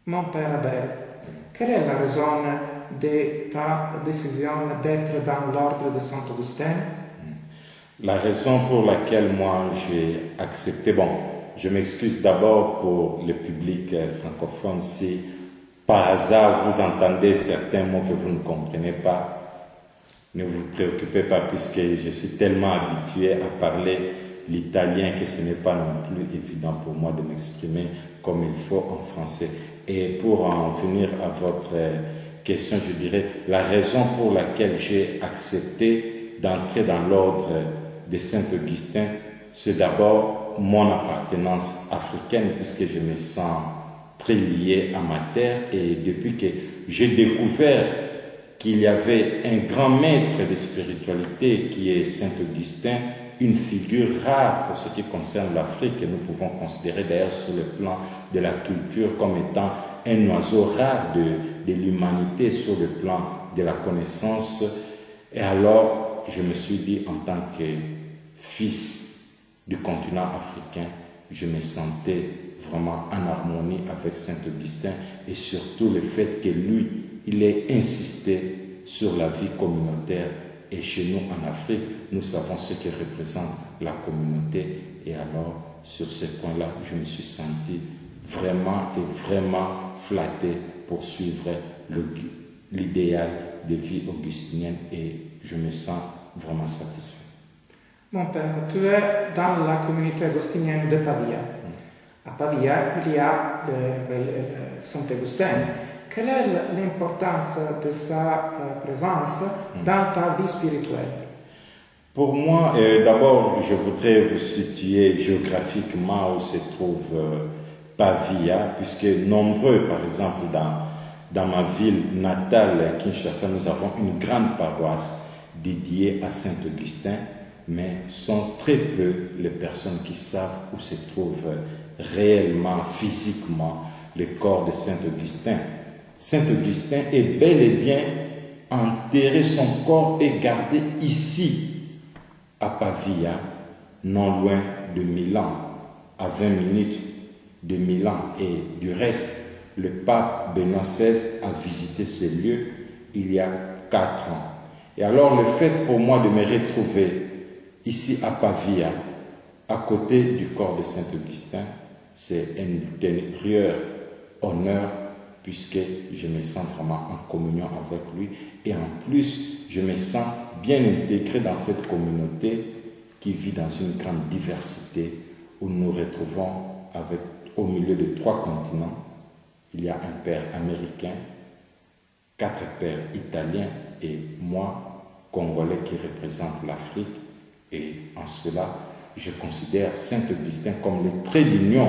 Mon père Abel, quelle est la raison de ta décision d'être dans l'ordre de Saint-Augustin? La raison pour laquelle moi j'ai accepté, bon, je m'excuse d'abord pour le public francophone si par hasard vous entendez certains mots que vous ne comprenez pas. Ne vous préoccupez pas puisque je suis tellement habitué à parler l'italien que ce n'est pas non plus évident pour moi de m'exprimer comme il faut en français. Et pour en venir à votre question, je dirais la raison pour laquelle j'ai accepté d'entrer dans l'ordre de Saint-Augustin, c'est d'abord mon appartenance africaine puisque je me sens très lié à ma terre et depuis que j'ai découvert qu'il y avait un grand maître de spiritualité qui est Saint-Augustin, une figure rare pour ce qui concerne l'Afrique que nous pouvons considérer d'ailleurs sur le plan de la culture comme étant un oiseau rare de l'humanité sur le plan de la connaissance. Et alors, je me suis dit en tant que fils du continent africain, je me sentais vraiment en harmonie avec Saint-Augustin et surtout le fait que lui, il ait insisté sur la vie communautaire. Et chez nous, en Afrique, nous savons ce que représente la communauté. Et alors, sur ce point-là, je me suis senti vraiment flatté pour suivre l'idéal de vie augustinienne et je me sens vraiment satisfait. Mon père, tu es dans la communauté augustinienne de Pavia. À Pavia, il y a Saint-Augustin. Quelle est l'importance de sa présence dans ta vie spirituelle? Pour moi, d'abord, je voudrais vous situer géographiquement où se trouve Pavia, puisque nombreux, par exemple, dans ma ville natale, Kinshasa, nous avons une grande paroisse dédiée à Saint-Augustin, mais sont très peu les personnes qui savent où se trouve réellement, physiquement, le corps de Saint-Augustin. Saint-Augustin est bel et bien enterré, son corps est gardé ici, à Pavia, non loin de Milan, à 20 minutes de Milan. Et du reste, le pape Benoît XVI a visité ce lieu il y a 4 ans. Et alors le fait pour moi de me retrouver ici à Pavia, à côté du corps de Saint-Augustin, c'est un intérieur honneur puisque je me sens vraiment en communion avec lui et en plus je me sens bien intégré dans cette communauté qui vit dans une grande diversité où nous nous retrouvons au milieu de 3 continents. Il y a un père américain, 4 pères italiens et moi, congolais qui représente l'Afrique. Et en cela, je considère Saint-Augustin comme le trait d'union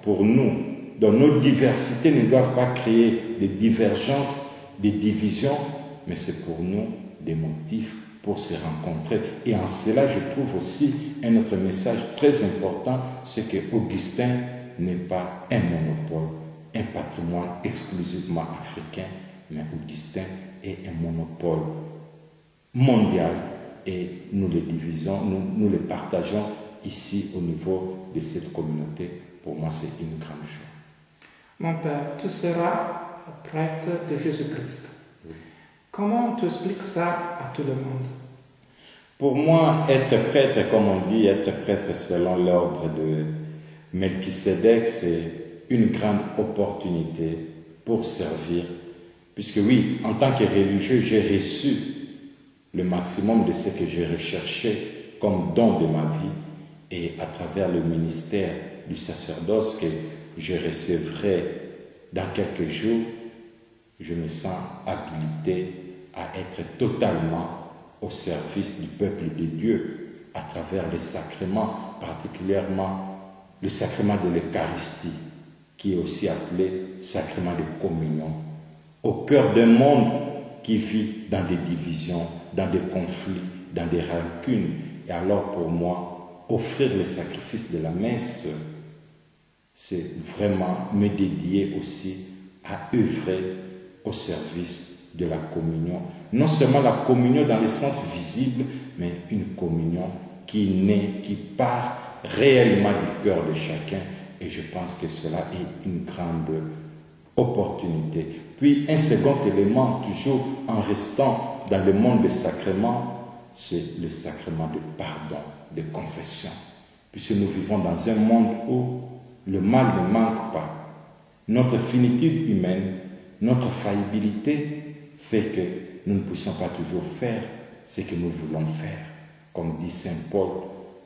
pour nous. Donc nos diversités ne doivent pas créer des divergences, des divisions, mais c'est pour nous des motifs pour se rencontrer. Et en cela, je trouve aussi un autre message très important, c'est que Augustin n'est pas un monopole, un patrimoine exclusivement africain, mais Augustin est un monopole mondial et nous le divisons, nous le partageons ici au niveau de cette communauté. Pour moi, c'est une grande joie. Mon père, tu seras prêtre de Jésus-Christ. Oui. Comment tu expliques ça à tout le monde? Pour moi, être prêtre, comme on dit, être prêtre selon l'ordre de Melchisédek, c'est une grande opportunité pour servir. Puisque oui, en tant que religieux, j'ai reçu le maximum de ce que j'ai recherché comme don de ma vie et à travers le ministère du sacerdoce que je recevrai dans quelques jours, je me sens habilité à être totalement au service du peuple de Dieu à travers les sacrements, particulièrement le sacrement de l'Eucharistie, qui est aussi appelé sacrement de communion, au cœur d'un monde qui vit dans des divisions, dans des conflits, dans des rancunes. Et alors pour moi, offrir le sacrifice de la messe, c'est vraiment me dédier aussi à œuvrer au service de la communion. Non seulement la communion dans le sens visible, mais une communion qui naît, qui part réellement du cœur de chacun. Et je pense que cela est une grande opportunité. Puis un second élément, toujours en restant dans le monde des sacrements, c'est le sacrement de pardon, de confession. Puisque nous vivons dans un monde où le mal ne manque pas. Notre finitude humaine, notre faillibilité fait que nous ne puissions pas toujours faire ce que nous voulons faire. Comme dit Saint Paul,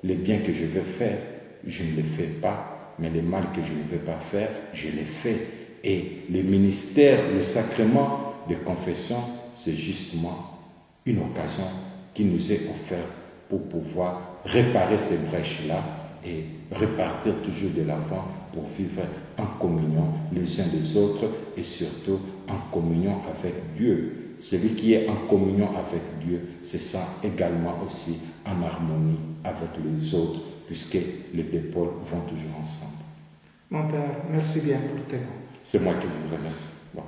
les biens que je veux faire, je ne les fais pas, mais les mal que je ne veux pas faire, je les fais. Et le ministère, le sacrement de confession, c'est justement une occasion qui nous est offerte pour pouvoir réparer ces brèches-là et repartir toujours de l'avant pour vivre en communion les uns des autres et surtout en communion avec Dieu. Celui qui est en communion avec Dieu, c'est ça également aussi en harmonie avec les autres, puisque les deux pôles vont toujours ensemble. Mon Père, merci bien pour tes mots. C'est moi qui vous remercie. Bon.